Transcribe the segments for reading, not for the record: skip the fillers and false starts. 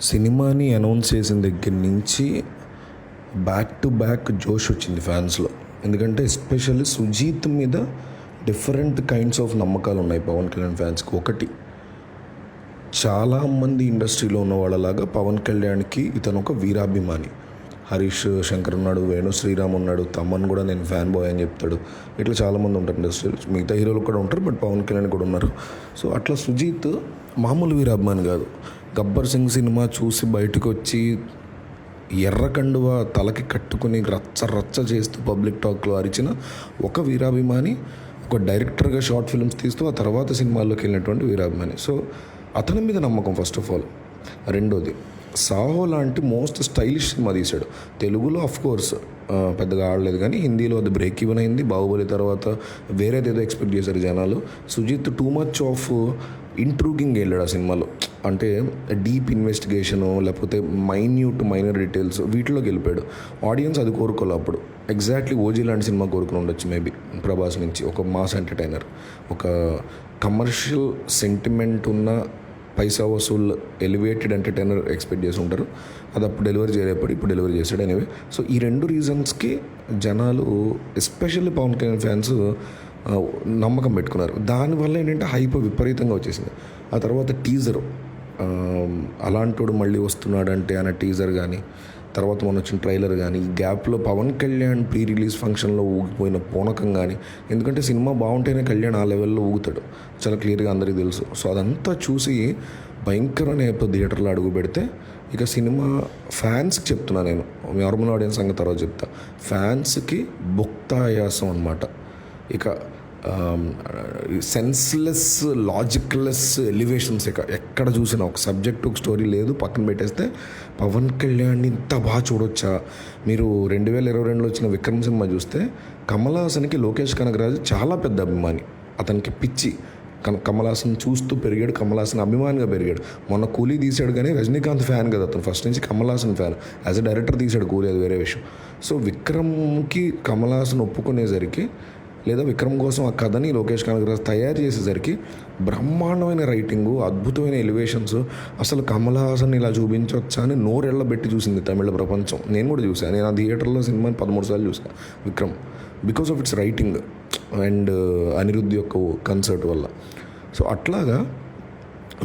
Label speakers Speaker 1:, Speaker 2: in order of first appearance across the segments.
Speaker 1: సినిమాని అనౌన్స్ చేసిన దగ్గర నుంచి బ్యాక్ టు బ్యాక్ జోష్ వచ్చింది ఫ్యాన్స్లో. ఎందుకంటే ఎస్పెషల్లీ సుజీత్ మీద డిఫరెంట్ కైండ్స్ ఆఫ్ నమ్మకాలు ఉన్నాయి పవన్ కళ్యాణ్ ఫ్యాన్స్కి. ఒకటి, చాలామంది ఇండస్ట్రీలో ఉన్న వాళ్ళలాగా పవన్ కళ్యాణ్కి ఇతను ఒక వీరాభిమాని. హరీష్ శంకర్ ఉన్నాడు, వేణు శ్రీరామ్ ఉన్నాడు, తమన్ కూడా నేను ఫ్యాన్ బాయ్ అని చెప్తాడు. ఇట్లా చాలామంది ఉంటారు ఇండస్ట్రీలో, మిగతా హీరోలు కూడా ఉంటారు, బట్ పవన్ కళ్యాణ్ కూడా ఉన్నారు. సో అట్లా సుజీత్ మామూలు వీరాభిమాని కాదు. గబ్బర్ సింగ్ సినిమా చూసి బయటకు వచ్చి ఎర్రకండువ తలకి కట్టుకుని రచ్చ రచ్చ చేస్తూ పబ్లిక్ టాక్లో అరిచిన ఒక వీరాభిమాని, ఒక డైరెక్టర్గా షార్ట్ ఫిల్మ్స్ తీస్తూ ఆ తర్వాత సినిమాల్లోకి వెళ్ళినటువంటి వీరాభిమాని. సో అతని మీద నమ్మకం ఫస్ట్ ఆఫ్ ఆల్. రెండోది, సాహో లాంటి మోస్ట్ స్టైలిష్ సినిమా తీశాడు. తెలుగులో అఫ్కోర్స్ పెద్దగా ఆడలేదు, కానీ హిందీలో అది బ్రేక్ ఈవెన్ అయింది. బాహుబలి తర్వాత వేరేదేదో ఎక్స్పెక్ట్ చేశారు జనాలు. సుజిత్ టూ మచ్ ఆఫ్ ఇంట్రూగింగ్ వెళ్ళాడు ఆ సినిమాలో. అంటే డీప్ ఇన్వెస్టిగేషను, లేకపోతే మైనర్ డీటెయిల్స్, వీటిలోకి వెళ్ళిపోయాడు. ఆడియన్స్ అది కోరుకోవాలి అప్పుడు. ఎగ్జాక్ట్లీ ఓజీ లాంటి సినిమా కోరుకుని ఉండొచ్చు మేబీ ప్రభాస్ నుంచి. ఒక మాస్ ఎంటర్టైనర్, ఒక కమర్షియల్ సెంటిమెంట్ ఉన్న పైసా వసూల్ ఎలివేటెడ్ ఎంటర్టైనర్ ఎక్స్పెక్ట్ చేసి ఉంటారు. అది అప్పుడు డెలివరీ చేయలేప్పుడు ఇప్పుడు డెలివరీ చేశాడు. ఎనీవే, సో ఈ రెండు రీజన్స్కి జనాలు ఎస్పెషల్లీ పవన్ కళ్యాణ్ ఫ్యాన్స్ నమ్మకం పెట్టుకున్నారు. దానివల్ల ఏంటంటే హైప్ విపరీతంగా వచ్చేసింది. ఆ తర్వాత టీజర్, అలాంటోడు మళ్ళీ వస్తున్నాడంటే అనే టీజర్ కానీ, తర్వాత మొన్న వచ్చిన ట్రైలర్ కానీ, ఈ గ్యాప్లో పవన్ కళ్యాణ్ ప్రీ రిలీజ్ ఫంక్షన్లో ఊగిపోయిన పూనకం కానీ, ఎందుకంటే సినిమా బాగుంటేనే కళ్యాణ్ ఆ లెవెల్లో ఊగుతాడు, చాలా క్లియర్గా అందరికీ తెలుసు. సో అదంతా చూసి భయంకరమైన థియేటర్లో అడుగు పెడితే ఇక సినిమా ఫ్యాన్స్కి చెప్తున్నా నేను, నార్మల్ ఆడియన్స్ సంగతి తర్వాత చెప్తా. ఫ్యాన్స్కి భుక్తాయాసం అనమాట. ఇక సెన్స్లెస్ లాజిక్లెస్ ఎలివేషన్స్. ఇక ఎక్కడ చూసినా ఒక సబ్జెక్ట్ ఒక స్టోరీ లేదు, పక్కన పెట్టేస్తే పవన్ కళ్యాణ్ని ఇంత బాగా చూడొచ్చా. మీరు 2022లో వచ్చిన విక్రమ్ సినిమా చూస్తే కమల్ హాసన్కి లోకేష్ కనగరాజు చాలా పెద్ద అభిమాని, అతనికి పిచ్చి. కమల్ హాసన్ చూస్తూ పెరిగాడు, కమల్ హాసన్ అభిమానిగా పెరిగాడు. మొన్న కూలీ తీశాడు, కానీ రజనీకాంత్ ఫ్యాన్ కదా అతను, ఫస్ట్ నుంచి Kamal Haasan fan. As a director తీశాడు కూలీ, అది వేరే విషయం. సో విక్రమ్కి కమల్ హాసన్ ఒప్పుకునేసరికి, లేదా విక్రమ్ కోసం ఆ కథని లోకేష్ కనగరాజ్ తయారు చేసేసరికి బ్రహ్మాండమైన రైటింగు, అద్భుతమైన ఎలివేషన్స్. అసలు కమల్ హాసన్ ఇలా చూపించవచ్చా అని నోరెళ్ళబెట్టి చూసింది తమిళ ప్రపంచం. నేను కూడా చూసాను. నేను ఆ థియేటర్లో సినిమాని 13 సార్లు చూసాను Vikram, because of it's writing and Anirudh యొక్క కన్సర్ట్ వల్ల. సో అట్లాగా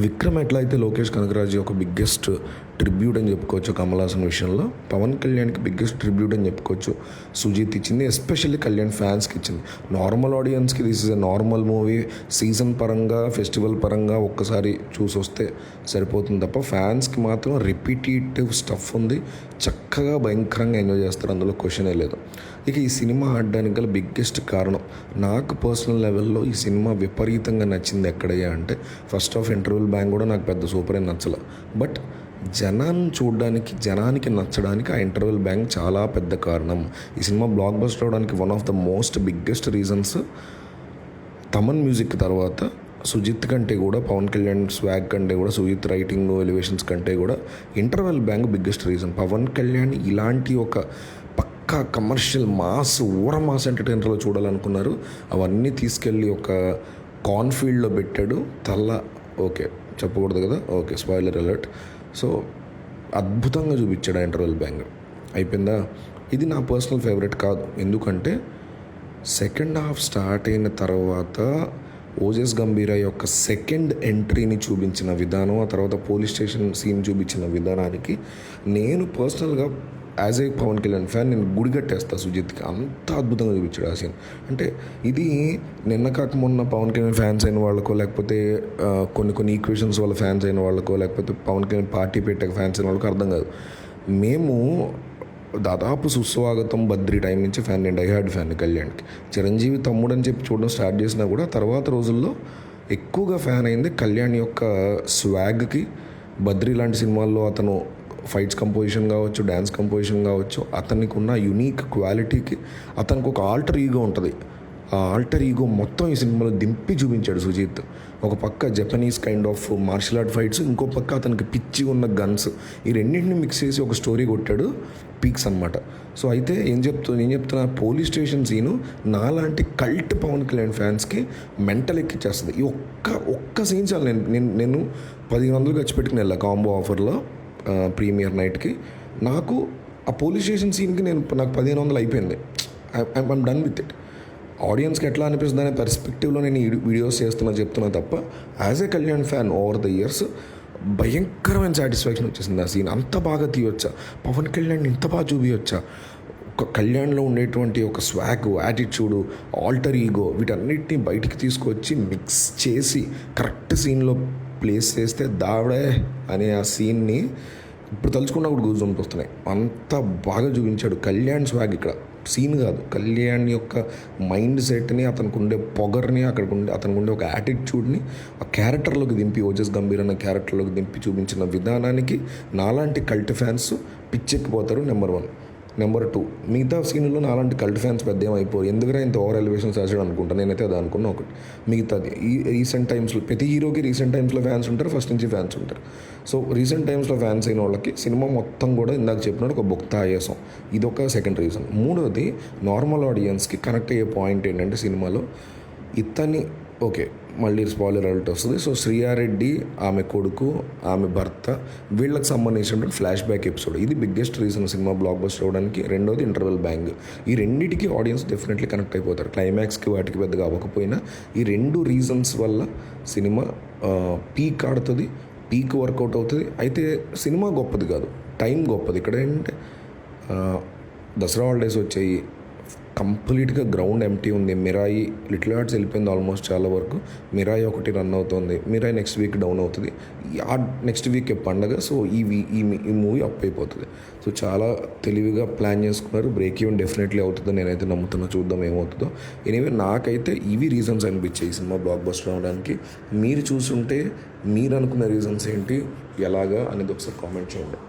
Speaker 1: విక్రమ్ ఎట్లా అయితే లోకేష్ కనగరాజ్ ఒక బిగ్గెస్ట్ ట్రిబ్యూట్ అని చెప్పుకోవచ్చు కమల్ హాసన్ విషయంలో, పవన్ కళ్యాణ్కి బిగ్గెస్ట్ ట్రిబ్యూట్ అని చెప్పుకోవచ్చు సుజీత్ ఇచ్చింది. ఎస్పెషల్లీ కళ్యాణ్ ఫ్యాన్స్కి ఇచ్చింది. నార్మల్ ఆడియన్స్కి this is a normal movie, season పరంగా ఫెస్టివల్ పరంగా ఒక్కసారి చూసి వస్తే సరిపోతుంది తప్ప, ఫ్యాన్స్కి మాత్రం రిపీటేటివ్ స్టఫ్ ఉంది. చక్కగా భయంకరంగా ఎంజాయ్ చేస్తారు, అందులో క్వశ్చనే లేదు. ఇక ఈ సినిమా ఆడడానికి గల బిగ్గెస్ట్ కారణం, నాకు పర్సనల్ లెవెల్లో ఈ సినిమా విపరీతంగా నచ్చింది ఎక్కడయ్యా అంటే, ఫస్ట్ ఆఫ్ ఇంటర్వెల్ బ్యాంగ్ కూడా నాకు పెద్ద సూపర్ అని నచ్చల, బట్ జనాన్ని చూడడానికి, జనానికి నచ్చడానికి ఆ ఇంటర్వెల్ బ్యాంగ్ చాలా పెద్ద కారణం. ఈ సినిమా బ్లాక్ బస్టర్ అవడానికి one of the most biggest reasons, Thaman music తర్వాత సుజిత్ కంటే కూడా, పవన్ కళ్యాణ్ స్వాగ్ కంటే కూడా, సుజిత్ రైటింగ్ ఎలివేషన్స్ కంటే కూడా interval bang biggest reason. Pawan Kalyan ఇలాంటి ఒక పక్కా కమర్షియల్ మాస్, మాస్ ఎంటర్టైనర్లో చూడాలనుకున్నారు, అవన్నీ తీసుకెళ్ళి ఒక కార్న్ఫీల్డ్లో పెట్టాడు. ఓకే చెప్పకూడదు కదా, ఓకే స్పాయిలర్ అలర్ట్. సో అద్భుతంగా చూపించాడు ఆ ఇంటర్వెల్ బ్యాంగ్. అయిపోయిందా. ఇది నా పర్సనల్ ఫేవరెట్ కాదు, ఎందుకంటే సెకండ్ హాఫ్ స్టార్ట్ అయిన తర్వాత ఓజస్ గంభీరా యొక్క సెకండ్ ఎంట్రీని చూపించిన విధానం, ఆ తర్వాత పోలీస్ స్టేషన్ సీన్ చూపించిన విధానానికి నేను పర్సనల్గా as a Pawan Kalyan fan నేను గుడి కట్టేస్తా సుజిత్కి. అంత అద్భుతంగా చూపించాడు ఆ సీన్. అంటే ఇది నిన్న కాక మొన్న పవన్ కళ్యాణ్ ఫ్యాన్స్ అయిన వాళ్ళకో, లేకపోతే కొన్ని ఈక్వేషన్స్ వాళ్ళ ఫ్యాన్స్ అయిన వాళ్ళకో, లేకపోతే పవన్ కళ్యాణ్ పార్టీ పెట్టే ఫ్యాన్స్ అయిన వాళ్ళకో అర్థం కాదు. మేము దాదాపు సుస్వాగతం బద్రి టైం నుంచి ఫ్యాన్, నేను డైహార్డ్ ఫ్యాన్ కళ్యాణ్కి. చిరంజీవి తమ్ముడు అని చెప్పి చూడడం స్టార్ట్ చేసినా కూడా తర్వాత రోజుల్లో ఎక్కువగా ఫ్యాన్ అయింది కళ్యాణ్ యొక్క స్వాగ్కి. బద్రి లాంటి సినిమాల్లో అతను ఫైట్స్ కంపోజిషన్ కావచ్చు, డ్యాన్స్ కంపోజిషన్ కావచ్చు, అతనికి ఉన్న యునీక్ క్వాలిటీకి అతనికి ఒక ఆల్టర్ ఈగో ఉంటుంది. ఆ ఆల్టర్ ఈగో మొత్తం ఈ సినిమాలో దింపి చూపించాడు సుజిత్. ఒక పక్క Japanese kind of martial art fights, ఇంకో పక్క అతనికి పిచ్చి ఉన్న గన్స్, ఈ రెండింటిని మిక్స్ చేసి ఒక స్టోరీ కొట్టాడు. పీక్స్ అనమాట. సో అయితే ఏం చెప్తున్నా, పోలీస్ స్టేషన్ సీను నాలాంటి కల్ట్ పవన్ కళ్యాణ్ ఫ్యాన్స్కి మెంటల్ ఎక్కిచ్చేస్తుంది. ఈ ఒక్క సీన్ చాలు. నేను 1500 ఖర్చు పెట్టుకుని వెళ్ళా కాంబో ఆఫర్లో. ప్రీమియర్ నైట్కి. నాకు ఆ పోలీస్ స్టేషన్ సీన్కి నాకు 1500 అయిపోయింది. I'm done with it. ఆడియన్స్కి ఎట్లా అనిపిస్తుంది అనే పర్స్పెక్టివ్లో నేను ఈ వీడియోస్ చెప్తున్నా తప్ప as a Kalyan fan over the years భయంకరమైన సాటిస్ఫాక్షన్ వచ్చేసింది. ఆ సీన్ అంత బాగా తీయొచ్చా, పవన్ కళ్యాణ్ ఇంత బాగా చూపించచ్చా, ఒక కళ్యాణ్లో ఉండేటువంటి ఒక స్వాగ్, యాటిట్యూడు, ఆల్టర్ ఈగో వీటన్నిటిని బయటికి తీసుకొచ్చి మిక్స్ చేసి కరెక్ట్ సీన్లో ప్లేస్ చేస్తే దావడే అనే ఆ సీన్ని ఇప్పుడు తలుచుకున్నా కూడా గూజ్ బంప్స్ వస్తున్నాయి. అంత బాగా చూపించాడు కళ్యాణ్ స్వాగ్. ఇక్కడ సీన్ కాదు, కళ్యాణ్ యొక్క మైండ్ సెట్ని, అతనికి ఉండే పొగర్ని, అతనికి ఉండే ఒక యాటిట్యూడ్ని ఆ క్యారెక్టర్లోకి దింపి, ఓజస్ గంభీర్ అనే క్యారెక్టర్లోకి దింపి చూపించిన విధానానికి నాలాంటి కల్ట్ ఫ్యాన్స్ పిచ్చెక్కిపోతారు. నెంబర్ 1. నెంబర్ 2, మిగతా సీన్లో నాలాంటి కల్ట్ ఫ్యాన్స్ పెద్ద ఏమైపోరు, ఎందుకంటే ఇంత ఓవర్ ఎలివేషన్స్ వేసాడు అనుకుంటాను. నేనైతే అది అనుకున్నా. ఒకటి మిగతాది ఈ రీసెంట్ టైమ్స్లో ప్రతి హీరోకి రీసెంట్ టైమ్స్లో ఫ్యాన్స్ ఉంటారు, ఫస్ట్ నుంచి ఫ్యాన్స్ ఉంటారు. సో రీసెంట్ టైమ్స్లో ఫ్యాన్స్ అయిన వాళ్ళకి సినిమా మొత్తం కూడా ఇందాక చెప్పినట్టు ఒక బొక్తా ఆయాసం, ఇదొక సెకండ్ రీజన్. మూడోది, నార్మల్ ఆడియన్స్కి కనెక్ట్ అయ్యే పాయింట్ ఏంటంటే సినిమాలో ఇతని ఓకే మళ్ళీ స్పాయిలర్ అలర్ట్ వస్తుంది. సో శ్రీయారెడ్డి, ఆమె కొడుకు, ఆమె భర్త, వీళ్ళకి సంబంధించినటువంటి ఫ్లాష్ బ్యాక్ ఎపిసోడ్, ఇది biggest reason cinema block buster అవ్వడానికి. రెండోది ఇంటర్వెల్ బ్యాంగ్. ఈ రెండింటికి ఆడియన్స్ డెఫినెట్లీ కనెక్ట్ అయిపోతారు. క్లైమాక్స్కి వాటికి పెద్దగా అవ్వకపోయినా ఈ 2 రీజన్స్ వల్ల సినిమా పీక్ ఆడుతుంది, పీక్ వర్కౌట్ అవుతుంది. అయితే సినిమా గొప్పది కాదు, టైం గొప్పది. ఇక్కడ ఏంటంటే దసరా హాలిడేస్ వచ్చాయి, కంప్లీట్గా గ్రౌండ్ ఎంటీ ఉంది. మిరాయి లిటిల్ ఆర్ట్స్ వెళ్ళిపోయింది ఆల్మోస్ట్ చాలా వరకు. మిరాయి ఒకటి రన్ అవుతుంది, మిరాయి నెక్స్ట్ వీక్ డౌన్ అవుతుంది, ఆ నెక్స్ట్ వీక్ పండగ. సో ఈ మూవీ అప్ అయిపోతుంది. సో చాలా తెలివిగా ప్లాన్ చేసుకున్నారు. బ్రేక్ ఈవెన్ డెఫినెట్లీ అవుతుందో నేనైతే నమ్ముతున్నా, చూద్దాం ఏమవుతుందో. ఎనీవే నాకైతే ఇవి రీజన్స్ అనిపించాయి ఈ సినిమా బ్లాక్ బస్టర్ అవడానికి. మీరు చూస్తుంటే మీరు అనుకున్న రీజన్స్ ఏంటి, ఎలాగా అనేది ఒకసారి కామెంట్ చేయండి.